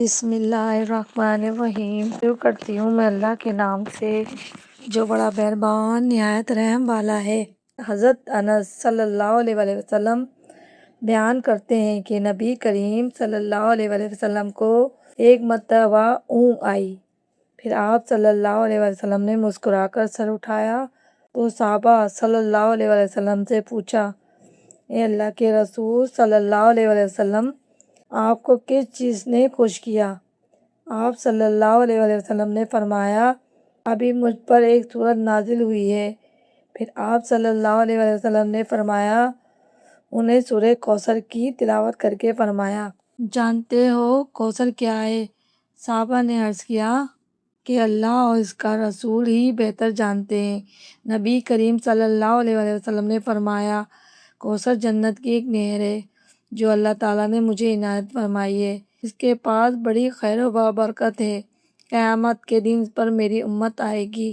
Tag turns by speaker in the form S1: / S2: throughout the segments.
S1: بسم اللہ الرحمن الرحیم۔ شروع کرتی ہوں میں اللہ کے نام سے جو بڑا مہربان نہایت رحم والا ہے۔ حضرت انس صلی اللہ علیہ وآلہ وسلم بیان کرتے ہیں کہ نبی کریم صلی اللہ علیہ وآلہ وسلم کو ایک مرتبہ اونگ آئی، پھر آپ صلی اللہ علیہ وآلہ وسلم نے مسکرا کر سر اٹھایا تو صحابہ صلی اللہ علیہ وآلہ وسلم سے پوچھا، اے اللہ کے رسول صلی اللہ علیہ وآلہ وسلم، آپ کو کس چیز نے خوش کیا؟ آپ صلی اللہ علیہ وآلہ وسلم نے فرمایا، ابھی مجھ پر ایک سورت نازل ہوئی ہے۔ پھر آپ صلی اللہ علیہ وآلہ وسلم نے فرمایا، انہیں سورہ کوثر کی تلاوت کر کے فرمایا، جانتے ہو کوثر کیا ہے؟ صحابہ نے عرض کیا کہ اللہ اور اس کا رسول ہی بہتر جانتے ہیں۔ نبی کریم صلی اللہ علیہ وآلہ وسلم نے فرمایا، کوثر جنت کی ایک نہر ہے جو اللہ تعالیٰ نے مجھے عنایت فرمائی ہے۔ اس کے پاس بڑی خیر و برکت ہے۔ قیامت کے دن اس پر میری امت آئے گی۔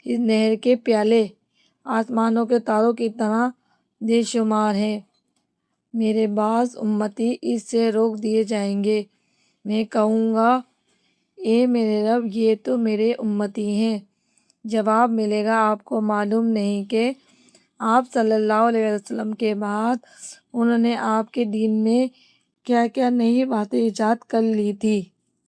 S1: اس نہر کے پیالے آسمانوں کے تاروں کی طرح بے شمار ہیں۔ میرے بعض امتی اس سے روک دیے جائیں گے۔ میں کہوں گا، اے میرے رب، یہ تو میرے امتی ہیں۔ جواب ملے گا، آپ کو معلوم نہیں کہ آپ صلی اللہ علیہ وسلم کے بعد انہوں نے آپ کے دین میں کیا کیا نئی باتیں ایجاد کر لی تھی۔